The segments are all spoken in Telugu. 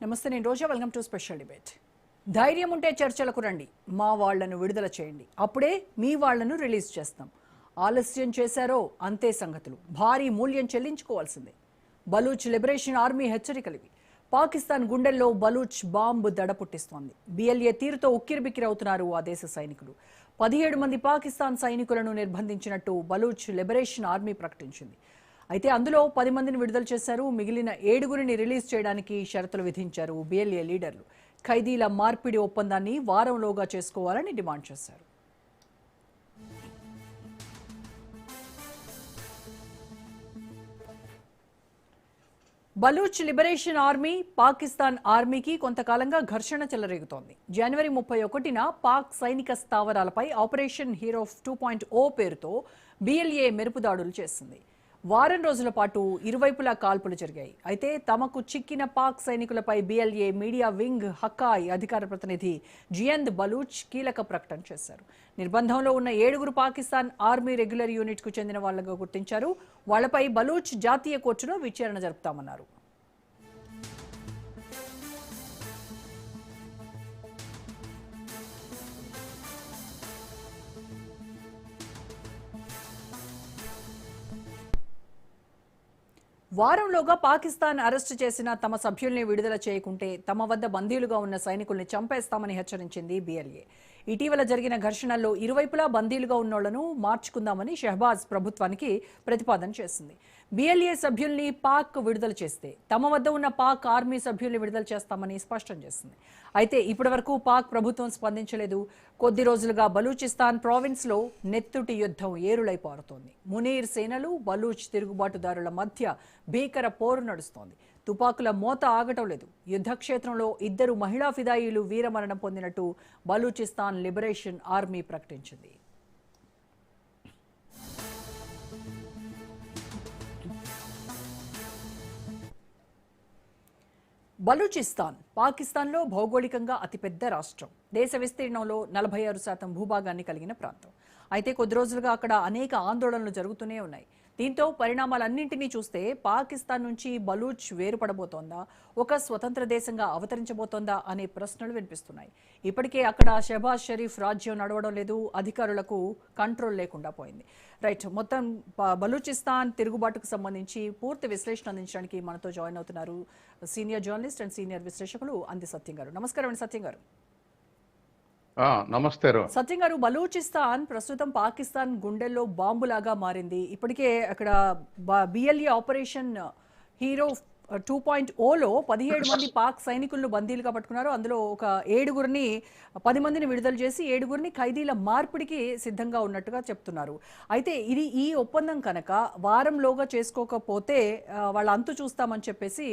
నమస్తే, నేను Roja. Welcome to special debate. ధైర్యం ఉంటే చర్చలకు రండి, మా వాళ్లను విడుదల చేయండి, అప్పుడే మీ వాళ్లను రిలీజ్ చేస్తాం. ఆలస్యం చేశారో అంతే సంగతులు, భారీ మూల్యం చెల్లించుకోవాల్సిందే. బలూచ్ లిబరేషన్ ఆర్మీ హెచ్చరికలివి. పాకిస్తాన్ గుండెల్లో బలూచ్ బాంబు దడ పుట్టిస్తోంది. బిఎల్ఏ తీరుతో ఉక్కిరిబిక్కిరవుతున్నారు ఆ దేశ సైనికులు. 17 మంది పాకిస్తాన్ సైనికులను నిర్బంధించినట్టు బలూచ్ లిబరేషన్ ఆర్మీ ప్రకటించింది. అయితే అందులో 10 మందిని విడుదల చేశారు. మిగిలిన 7గురిని రిలీజ్ చేయడానికి షరతులు విధించారు బిఎల్ఏ లీడర్లు. ఖైదీల మార్పిడి ఒప్పందాన్ని వారంలోగా చేసుకోవాలని డిమాండ్ చేశారు. బలూచ్ లిబరేషన్ ఆర్మీ పాకిస్తాన్ ఆర్మీకి కొంతకాలంగా ఘర్షణ చెలరేగుతోంది. జనవరి 31న పాక్ సైనిక స్థావరాలపై ఆపరేషన్ హీరో 2.0 పేరుతో బిఎల్ఏ మెరుపు దాడులు చేసింది. వారం రోజుల పాటు ఇరువైపులా కాల్పులు జరిగాయి. అయితే తమకు చిక్కిన పాక్ సైనికులపై బిఎల్ఏ మీడియా వింగ్ హక్కాయ్ అధికార ప్రతినిధి జియంద్ బలూచ్ కీలక ప్రకటన చేశారు. నిర్బంధంలో ఉన్న 7గురు పాకిస్తాన్ ఆర్మీ రెగ్యులర్ యూనిట్ కు చెందిన వాళ్లుగా గుర్తించారు. వాళ్లపై బలూచ్ జాతీయ కోర్టులో విచారణ జరుపుతామన్నారు. వారంలోగా పాకిస్తాన్ అరెస్టు చేసిన తమ సభ్యుల్ని విడుదల చేయకుంటే తమ వద్ద బందీలుగా ఉన్న సైనికుల్ని చంపేస్తామని హెచ్చరించింది బిఎల్ఏ. ఇటీవల జరిగిన ఘర్షణల్లో ఇరువైపులా బందీలుగా ఉన్నోళ్లను మార్చుకుందామని షహబాజ్ ప్రభుత్వానికి ప్రతిపాదన చేసింది. బిఎల్ఏ సభ్యుల్ని పాక్ విడుదల చేస్తే తమ వద్ద ఉన్న పాక్ ఆర్మీ సభ్యుల్ని విడుదల చేస్తామని స్పష్టం చేసింది. అయితే ఇప్పటి వరకు పాక్ ప్రభుత్వం స్పందించలేదు. కొద్ది రోజులుగా బలూచిస్తాన్ ప్రావిన్స్ లో నెత్తుటి యుద్ధం ఏరులై పారుతోంది. మునీర్ సేనలు బలూచ్ తిరుగుబాటుదారుల మధ్య భీకర పోరు నడుస్తోంది. తుపాకుల మోత ఆగటం లేదు. యుద్ధక్షేత్రంలో 2 మహిళా ఫిదాయిలు వీరమరణం పొందినట్టు బలూచిస్తాన్ లిబరేషన్ ఆర్మీ ప్రకటించింది. బలూచిస్తాన్ పాకిస్తాన్లో భౌగోళికంగా అతిపెద్ద రాష్ట్రం. దేశ విస్తీర్ణంలో 46% భూభాగాన్ని కలిగిన ప్రాంతం. అయితే కొద్ది రోజులుగా అక్కడ అనేక ఆందోళనలు జరుగుతూనే ఉన్నాయి. దీంతో పరిణామాలన్నింటినీ చూస్తే పాకిస్తాన్ నుంచి బలూచ్ వేరుపడబోతోందా, ఒక స్వతంత్ర దేశంగా అవతరించబోతోందా అనే ప్రశ్నలు వినిపిస్తున్నాయి. ఇప్పటికే అక్కడ షహబాజ్ షరీఫ్ రాజ్యం నడవడం లేదు, అధికారులకు కంట్రోల్ లేకుండా పోయింది. రైట్, మొత్తం బలూచిస్తాన్ తిరుగుబాటుకు సంబంధించి పూర్తి విశ్లేషణ అందించడానికి మనతో జాయిన్ అవుతున్నారు సీనియర్ జర్నలిస్ట్ అండ్ సీనియర్ విశ్లేషకులు అంది సత్యం గారు. నమస్కారం అండి సత్యం గారు. నమస్తే సత్యం గారు, బలూచిస్తాన్ ప్రస్తుతం పాకిస్తాన్ గుండెల్లో బాంబులాగా మారింది. ఇప్పటికే అక్కడ బిఎల్ఏ ఆపరేషన్ హీరో 2.0లో 17 మంది పాక్ సైనికులను బందీలుగా పట్టుకున్నారు. అందులో ఒక 7గురిని 10 మందిని విడుదల చేసి 7గురిని ఖైదీల మార్పిడికి సిద్ధంగా ఉన్నట్టుగా చెప్తున్నారు. అయితే ఈ ఒప్పందం కనుక వారంలోగా చేసుకోకపోతే వాళ్ళ అంతు చూస్తామని చెప్పేసి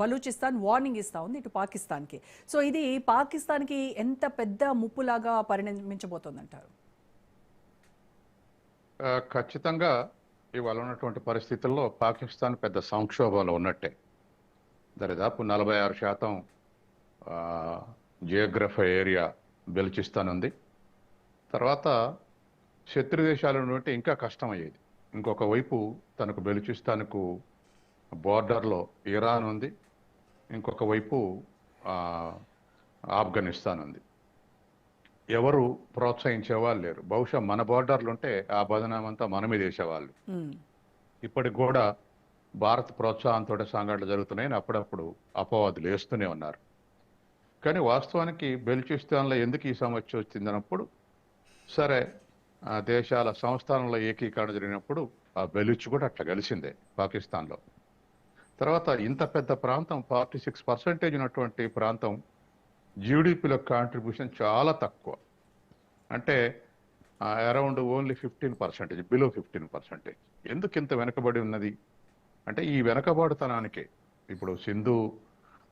బలూచిస్తాన్ వార్నింగ్ ఇస్తా ఉంది ఇటు పాకిస్తాన్కి. సో ఇది పాకిస్తాన్కి ఎంత పెద్ద ముప్పులాగా పరిణమించబోతోందంటారు? ఖచ్చితంగా ఇవాళ ఉన్నటువంటి పరిస్థితుల్లో పాకిస్తాన్ పెద్ద సంక్షోభంలో ఉన్నట్టే. దరిదాపు 46% జియోగ్రఫీ ఏరియా బెలుచిస్తాన్ ఉంది. తర్వాత శత్రు దేశాల నుండి ఇంకా కష్టమయ్యేది. ఇంకొక వైపు తనకు బెలుచిస్తాన్కు బోర్డర్లో ఇరాన్ ఉంది, ఇంకొక వైపు ఆఫ్ఘనిస్తాన్ ఉంది. ఎవరు ప్రోత్సహించేవాళ్ళు లేరు. బహుశా మన బోర్డర్లు ఉంటే ఆ బదనామంతా మన మీద వేసేవాళ్ళు. ఇప్పటికి కూడా భారత్ ప్రోత్సాహంతో సంఘటనలు జరుగుతున్నాయని అప్పుడప్పుడు అపవాదులు వేస్తూనే ఉన్నారు. కానీ వాస్తవానికి బెలుచిస్తాన్లో ఎందుకు ఈ సమస్య వచ్చిందన్నప్పుడు, సరే దేశాల సంస్థానంలో ఏకీకరణ జరిగినప్పుడు ఆ బెలుచ్ కూడా అట్లా కలిసిందే పాకిస్తాన్లో. తర్వాత ఇంత పెద్ద ప్రాంతం 46% ఉన్నటువంటి ప్రాంతం జీడిపిలో కాంట్రిబ్యూషన్ చాలా తక్కువ. అంటే అరౌండ్ ఓన్లీ 15%, బిలో 15%. ఎందుకు ఇంత వెనకబడి ఉన్నది అంటే ఈ వెనకబడితనానికే ఇప్పుడు సింధు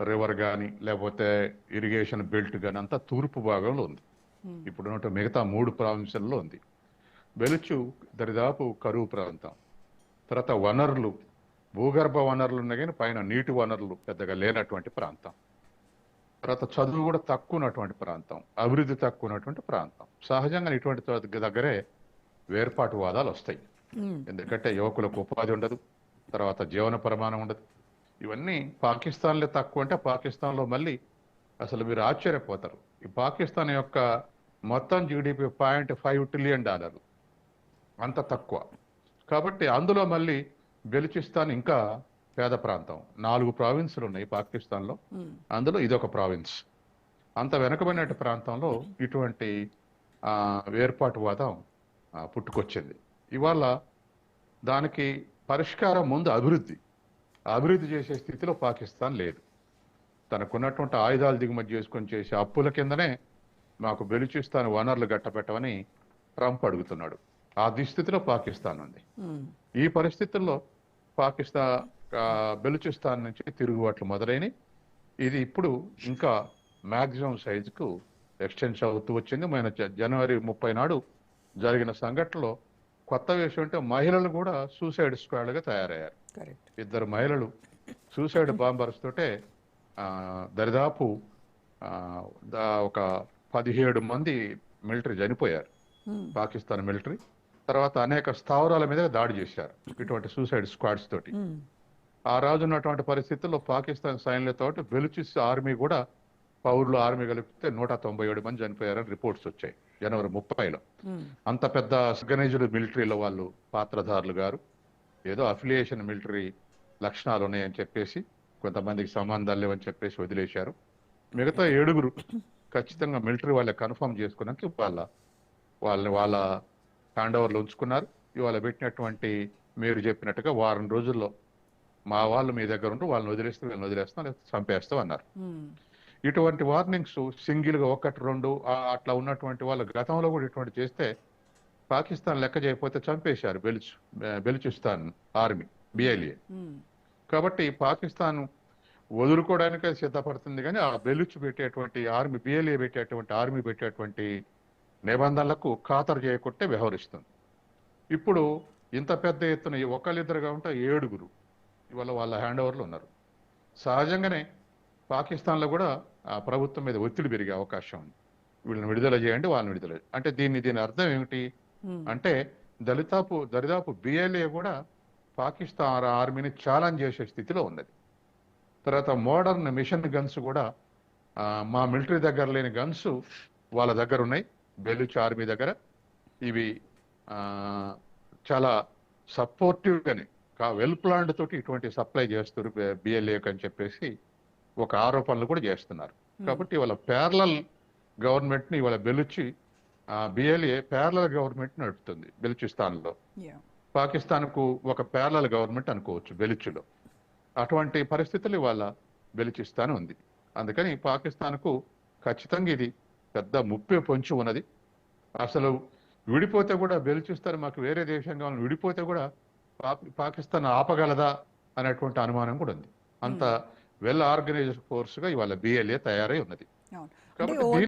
రివర్ కానీ లేకపోతే ఇరిగేషన్ బెల్ట్ కానీ అంతా తూర్పు భాగంలో ఉంది. ఇప్పుడు మిగతా 3 ప్రావిన్సుల్లో ఉంది. బెలుచు దరిదాపు కరువు ప్రాంతం. తర్వాత వనరులు, భూగర్భ వనరులు ఉన్నాయి కానీ పైన నీటి వనరులు పెద్దగా లేనటువంటి ప్రాంతం. తర్వాత చదువు కూడా తక్కువ ఉన్నటువంటి ప్రాంతం, అభివృద్ధి తక్కువ ఉన్నటువంటి ప్రాంతం. సహజంగా ఇటువంటి దగ్గరే వేర్పాటువాదాలు వస్తాయి. ఎందుకంటే యువకులకు ఉపాధి ఉండదు, తర్వాత జీవన ప్రమాణం ఉండదు. ఇవన్నీ పాకిస్తాన్లో తక్కువ అంటే పాకిస్తాన్లో మళ్ళీ అసలు మీరు ఆశ్చర్యపోతారు. ఈ పాకిస్తాన్ యొక్క మొత్తం జీడిపి $0.5 ట్రిలియన్, అంత తక్కువ. కాబట్టి అందులో మళ్ళీ బెలుచిస్తాన్ ఇంకా పేద ప్రాంతం. 4 ప్రావిన్సులు ఉన్నాయి పాకిస్తాన్లో, అందులో ఇదొక ప్రావిన్స్. అంత వెనుకబడిన ప్రాంతంలో ఇటువంటి వేర్పాటువాదం పుట్టుకొచ్చింది. ఇవాళ దానికి పరిష్కారం ముందు అభివృద్ధి చేసే స్థితిలో పాకిస్తాన్ లేదు. తనకున్నటువంటి ఆయుధాలు దిగుమతి చేసుకొని చేసే అప్పుల కిందనే మాకు బెలుచిస్తాన్ వనరులు గట్టపెట్టమని ట్రంప్ అడుగుతున్నాడు. ఆ దుస్థితిలో పాకిస్తాన్ ఉంది. ఈ పరిస్థితుల్లో బెలుచిస్తాన్ నుంచి తిరుగుబాట్లు మొదలైన ఇది ఇప్పుడు ఇంకా మాక్సిమం సైజుకు ఎక్స్టెన్స్ అవుతూ వచ్చింది. మన జనవరి 30 నాడు జరిగిన సంఘటనలో కొత్త విషయం అంటే మహిళలు కూడా సూసైడ్ స్క్వాడ్గా తయారయ్యారు. 2 మహిళలు సూసైడ్ బాంబర్స్ తోటే దరిదాపు ఒక 17 మంది మిలిటరీ చనిపోయారు, పాకిస్తాన్ మిలిటరీ. తర్వాత అనేక స్థావరాల మీద దాడి చేశారు ఇటువంటి సూసైడ్ స్క్వాడ్స్ తోటి. ఆ రోజు ఉన్నటువంటి పరిస్థితుల్లో పాకిస్తాన్ సైన్యులతో బెలుచిస్ ఆర్మీ కూడా పౌరులు ఆర్మీ కలిపితే 197 మంది చనిపోయారని రిపోర్ట్స్ వచ్చాయి జనవరి 30లో. అంత పెద్ద ఆర్గనైజ్డ్ మిలిటరీలో వాళ్ళు పాత్రధారులు గారు. ఏదో అఫిలియేషన్ మిలిటరీ లక్షణాలు ఉన్నాయని చెప్పేసి, కొంతమందికి సంబంధాలు లేవని చెప్పేసి వదిలేశారు. మిగతా 7 ఖచ్చితంగా మిలిటరీ వాళ్ళే కన్ఫర్మ్ చేసుకున్నాక వాళ్ళ హ్యాండ్ ఓవర్లు ఉంచుకున్నారు. ఇవాళ పెట్టినటువంటి మీరు చెప్పినట్టుగా వారం రోజుల్లో మా వాళ్ళు మీ దగ్గర ఉంటూ వాళ్ళని వదిలేస్తే వీళ్ళని వదిలేస్తాం, లేకపోతే చంపేస్తాం అన్నారు. ఇటువంటి వార్నింగ్స్ సింగిల్గా 1-2 అట్లా ఉన్నటువంటి వాళ్ళు గతంలో కూడా ఇటువంటి చేస్తే పాకిస్తాన్ లెక్క చేయకపోతే చంపేశారు బెలుచిస్తాన్ ఆర్మీ బిఎల్ఏ. కాబట్టి పాకిస్తాన్ వదులుకోవడానికే సిద్ధపడుతుంది, కానీ ఆ పెట్టేటువంటి ఆర్మీ బిఎల్ఏ పెట్టేటువంటి ఆర్మీ పెట్టేటువంటి నిబంధనలకు ఖాతరు చేయకుంటే వ్యవహరిస్తుంది. ఇప్పుడు ఇంత పెద్ద ఎత్తున ఒకళ్ళిద్దరుగా ఉంటే 7 ఇవాళ వాళ్ళ హ్యాండ్ ఓవర్లు ఉన్నారు. సహజంగానే పాకిస్తాన్లో కూడా ఆ ప్రభుత్వం మీద ఒత్తిడి పెరిగే అవకాశం ఉంది. వీళ్ళని విడుదల చేయండి, వాళ్ళని విడుదల అంటే దీని అర్థం ఏమిటి అంటే దరిదాపు బిఎల్ఏ కూడా పాకిస్తాన్ ఆర్మీని ఛాలెంజ్ చేసే స్థితిలో ఉన్నది. తర్వాత మోడర్న్ మిషన్ గన్స్ కూడా మా మిలిటరీ దగ్గర లేని గన్స్ వాళ్ళ దగ్గర ఉన్నాయి, బెలుచ్ ఆర్మీ దగ్గర. ఇవి చాలా సపోర్టివ్గానే వెల్ ప్లాన్డ్ తోటి ఇటువంటి సప్లై చేస్తారు బిఎల్ఏకి అని చెప్పేసి ఒక ఆరోపణలు కూడా చేస్తున్నారు. కాబట్టి ఇవాళ ప్యారలల్ గవర్నమెంట్ని ఇవాళ బిఎల్ఏ ప్యారలల్ గవర్నమెంట్ నడుపుతుంది బెలుచిస్తాన్లో. పాకిస్తాన్కు ఒక ప్యారలల్ గవర్నమెంట్ అనుకోవచ్చు బెలుచిలో. అటువంటి పరిస్థితులు ఇవాళ బెలుచిస్తాన్ ఉంది. అందుకని పాకిస్తాన్కు ఖచ్చితంగా ఇది పెద్ద ముప్పే పొంచి ఉన్నది. అసలు విడిపోతే కూడా బెలుచిస్తాన్ మాకు వేరే దేశంగా విడిపోతే కూడా పాకిస్తాన్ ఆపగలదా అనేటువంటి అనుమానం కూడా ఉంది. అంత వెల్ ఆర్గనైజ్డ్ ఫోర్స్ గా ఇవాళ బిఎల్ఏ తయారై ఉన్నది. కాబట్టి